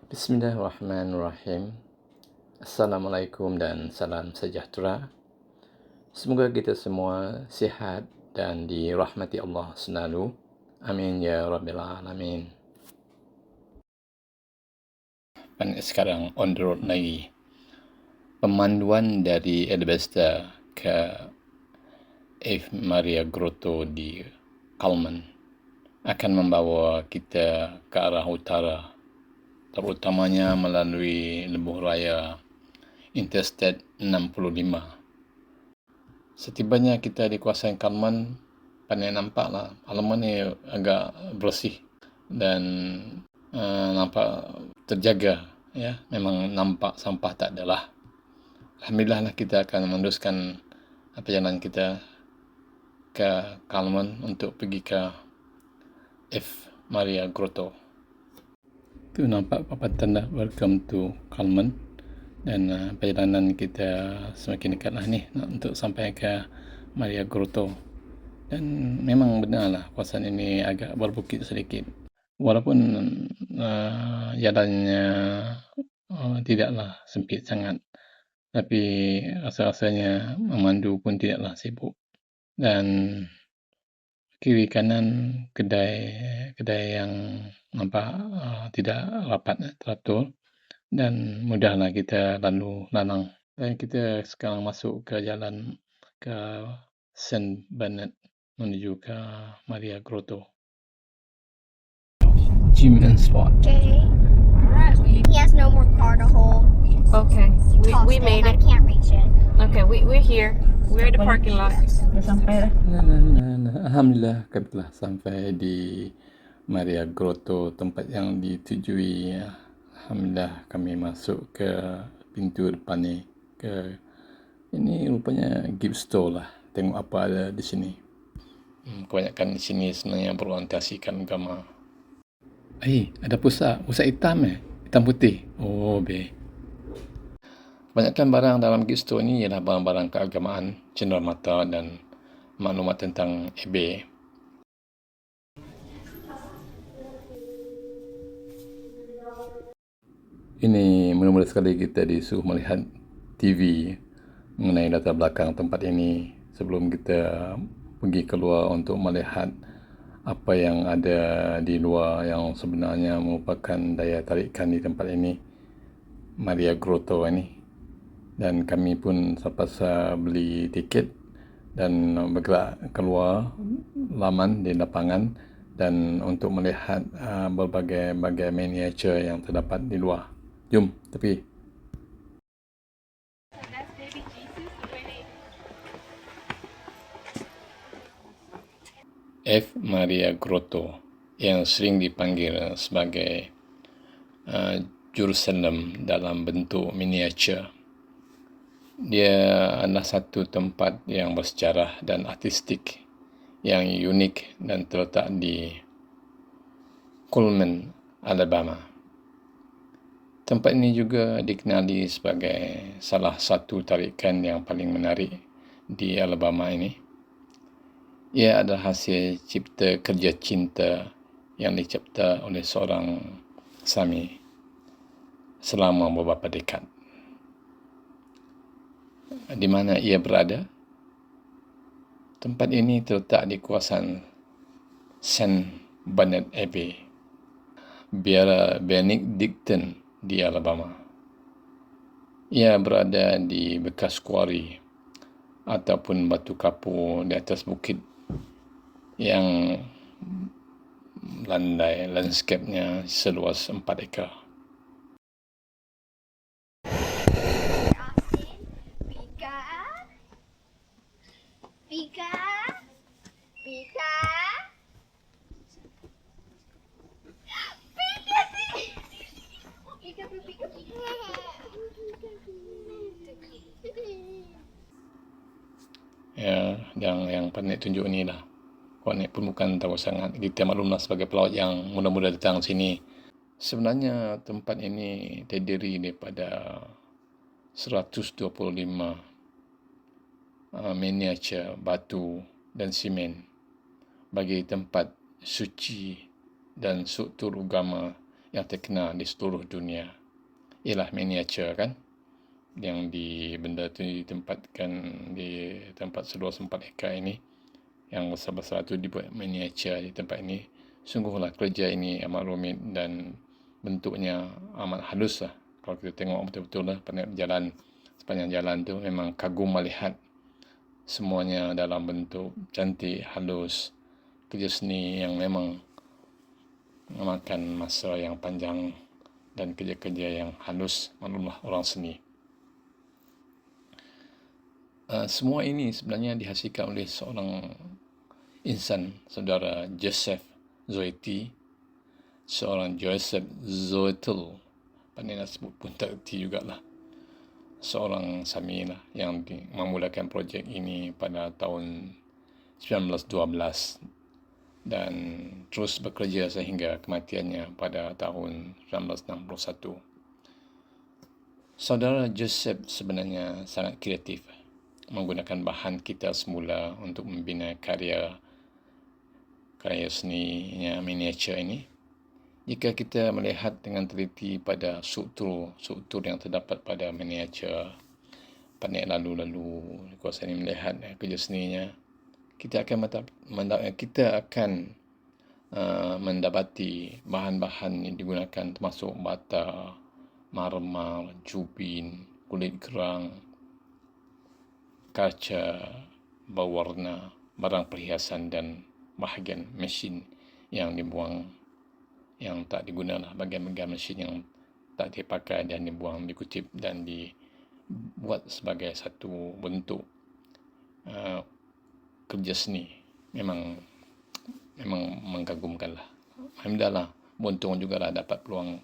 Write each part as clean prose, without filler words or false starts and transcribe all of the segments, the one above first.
Bismillahirrahmanirrahim. Assalamualaikum dan salam sejahtera. Semoga kita semua sihat dan dirahmati Allah selalu. Amin ya Rabbil Alamin. Dan sekarang on the road lagi. Pemanduan dari Alabasta ke Ave Maria Grotto di Kalman akan membawa kita ke arah utara, terutamanya melalui lebuh raya Interstate 65. Setibanya kita di kawasan Kalman, pandai nampaklah halaman ni agak bersih dan nampak terjaga, ya. Memang nampak sampah tak adalah. Alhamdulillah lah, kita akan meneruskan perjalanan kita ke Kalman untuk pergi ke Ave Maria Grotto. Tu nampak papan tanda welcome to Kalman, dan perjalanan kita semakin dekat lah ni untuk sampai ke Maria Grotto. Dan memang benarlah kawasan ini agak berbukit sedikit, walaupun jalannya tidaklah sempit sangat, tapi rasa-rasanya memandu pun tidaklah sibuk, dan kiri kanan kedai yang nampak tidak rapat teratur, dan mudahlah kita lalu lalang. Dan kita sekarang masuk ke jalan ke Saint Bernard menuju ke Maria Grotto. Gym and spot. Okay. He has no more car to hold. Okay, we made I it. can't reach it. Okay, we're here. We're at the parking lot. Alhamdulillah, kami telah sampai di Maria Grotto, tempat yang ditujui. Alhamdulillah, kami masuk ke pintu depan ni. Ini rupanya gift store lah. Tengok apa ada di sini. Kebanyakan di sini sebenarnya berorientasikan agama. Ada pusat hitam hitam putih. Oh, kebanyakan barang dalam gift store ni ialah barang-barang keagamaan, cenderamata dan maklumat tentang eBay. Ini mula-mula sekali kita disuruh melihat TV mengenai latar belakang tempat ini sebelum kita pergi keluar untuk melihat apa yang ada di luar yang sebenarnya merupakan daya tarikan di tempat ini, Maria Grotto ini. Dan kami pun terpaksa beli tiket dan bergerak keluar laman di lapangan dan untuk melihat berbagai miniatur yang terdapat di luar. Jom, tepi. Ave Maria Grotto yang sering dipanggil sebagai Jerusalem dalam bentuk miniatur. Dia adalah satu tempat yang bersejarah dan artistik yang unik dan terletak di Cullman, Alabama. Tempat ini juga dikenali sebagai salah satu tarikan yang paling menarik di Alabama ini. Ia adalah hasil cipta kerja cinta yang dicipta oleh seorang Sami selama beberapa dekad. Di mana ia berada? Tempat ini terletak di kawasan Saint Bernard Abbey, Biara Benedictine di Alabama. Ia berada di bekas kuari ataupun batu kapur di atas bukit yang landai landscape-nya seluas 4 ekar. Ya, yang pandai tunjuk ni lah. Korang pun bukan tahu sangat. Kita maklumlah sebagai pelaut yang mula-mula datang sini. Sebenarnya tempat ini terdiri daripada 125 miniatur batu dan simen bagi tempat suci dan struktur agama yang terkenal di seluruh dunia. Ialah miniatur kan, yang benda tu ditempatkan di tempat seluas 4 ekar ini, yang besar-besar tu dibuat miniatur di tempat ini. Sungguhlah kerja ini amat rumit dan bentuknya amat halus lah. Kalau kita tengok betul-betul lah jalan, sepanjang jalan tu memang kagum melihat semuanya dalam bentuk cantik, halus. Kerja seni yang memang memakan masa yang panjang dan kerja-kerja yang halus, maklumlah orang seni. Semua ini sebenarnya dihasilkan oleh seorang insan, saudara Joseph Zoetti, seorang Joseph Zoetel, pandai nak sebut pun tak erti jugalah. Seorang Sami lah yang memulakan projek ini pada tahun 1912 dan terus bekerja sehingga kematiannya pada tahun 1961. Saudara Joseph sebenarnya sangat kreatif, menggunakan bahan kita semula untuk membina karya seninya miniatur ini. Jika kita melihat dengan teliti pada struktur yang terdapat pada miniatur panik lalu-lalu kuasa ini, melihat kerja seninya, kita akan mendapati bahan-bahan yang digunakan termasuk bata, marmer, jubin, kulit kerang, kaca, berwarna, barang perhiasan dan bahagian mesin yang dibuang, yang tak digunakan, bahagian-bahagian mesin yang tak dipakai dan dibuang, dikutip dan dibuat sebagai satu bentuk kerja seni. Memang mengagumkanlah. Alhamdulillah, beruntung jugalah dapat peluang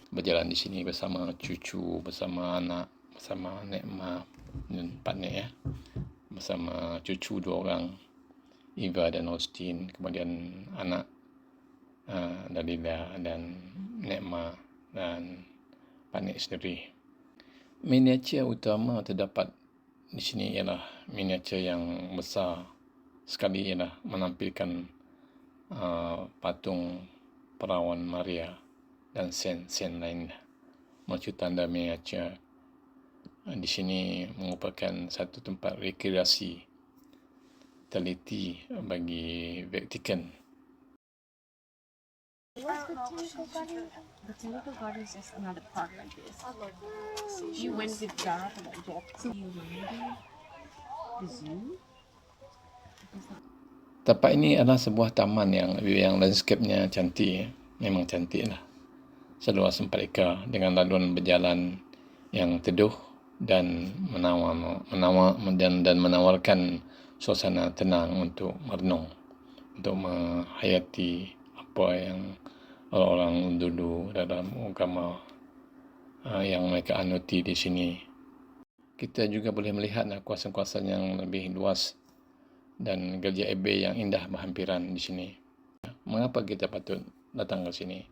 berjalan di sini bersama cucu, bersama anak, bersama Nek Ma dan Pak Nek ya. Bersama cucu 2 orang, Eva dan Austin, kemudian anak Dalila dan Nek Ma dan Pak Nek sendiri. Miniatur utama terdapat di sini ialah miniatur yang besar sekali, ialah menampilkan patung perawan Maria dan sen lain. Maksud tanda miniatur di sini merupakan satu tempat rekreasi teliti bagi Vatikan. The Botanical Gardens is another park like this. You went with Dad and Jack. You went the zoo. Tempat ini adalah sebuah taman yang landscape-nya cantik, memang cantik lah. Seluas 4 ekar dengan laluan berjalan yang teduh dan menawarkan suasana tenang untuk merenung, untuk menghayati apa yang orang-orang dulu dalam agama yang mereka anuti di sini. Kita juga boleh melihat kawasan-kawasan yang lebih luas dan Gajah Ebeh yang indah berhampiran di sini. Mengapa kita patut datang ke sini?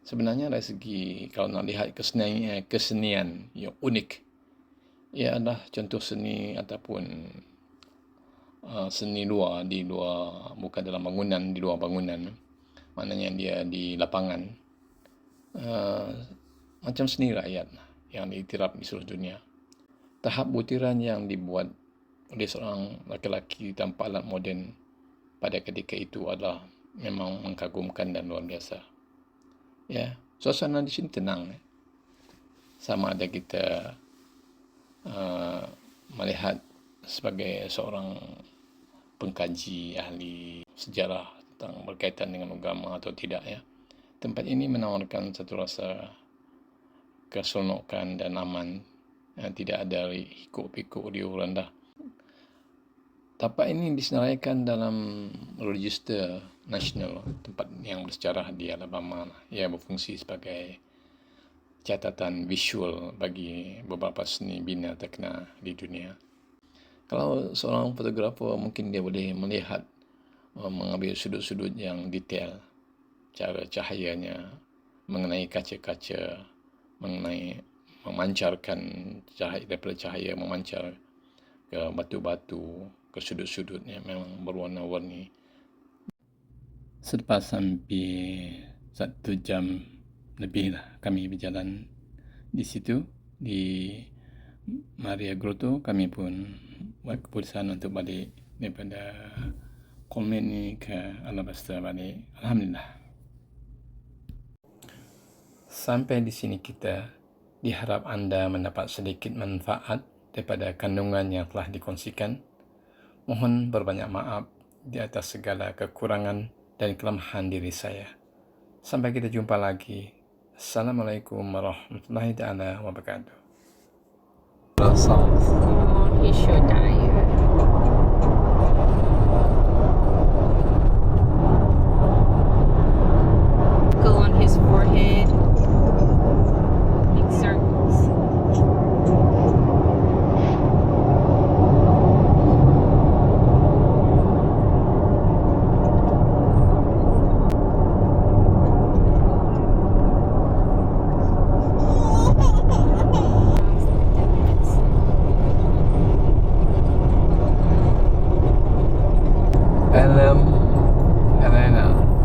Sebenarnya dari segi kalau nak lihat kesenian yang unik, ia adalah contoh seni ataupun seni di luar, bukan dalam bangunan, di luar bangunan. Maknanya dia di lapangan, macam seni rakyat yang diiktiraf di seluruh dunia. Tahap butiran yang dibuat oleh seorang lelaki tanpa alat moden pada ketika itu adalah memang mengagumkan dan luar biasa. Ya, suasana di sini tenang. Sama ada kita melihat sebagai seorang pengkaji ahli sejarah tentang berkaitan dengan agama atau tidak ya. Tempat ini menawarkan satu rasa keseronokan dan aman. Tidak ada hikuk-pikuk riuh rendah. Tapak ini disenaraikan dalam register nasional tempat yang bersejarah di Alabama. Ia berfungsi sebagai catatan visual bagi beberapa seni bina terkenal di dunia. Kalau seorang fotografer mungkin dia boleh melihat, mengambil sudut-sudut yang detail, cara cahayanya, mengenai kaca-kaca, mengenai memancarkan cahaya, daripada cahaya memancar ke batu-batu, ke sudut-sudutnya memang berwarna-warni. Selepas hampir 1 jam lebih lah kami berjalan di situ, di Maria Grotto, kami pun buat keputusan untuk balik daripada Colmet ni ke Alabasta balik. Alhamdulillah. Sampai di sini kita, diharap anda mendapat sedikit manfaat daripada kandungan yang telah dikongsikan. Mohon berbanyak maaf di atas segala kekurangan dan kelemahan diri saya. Sampai kita jumpa lagi. Assalamualaikum warahmatullahi taala wabarakatuh. Oh, he should die. Go on his forehead. Big circles. Helena.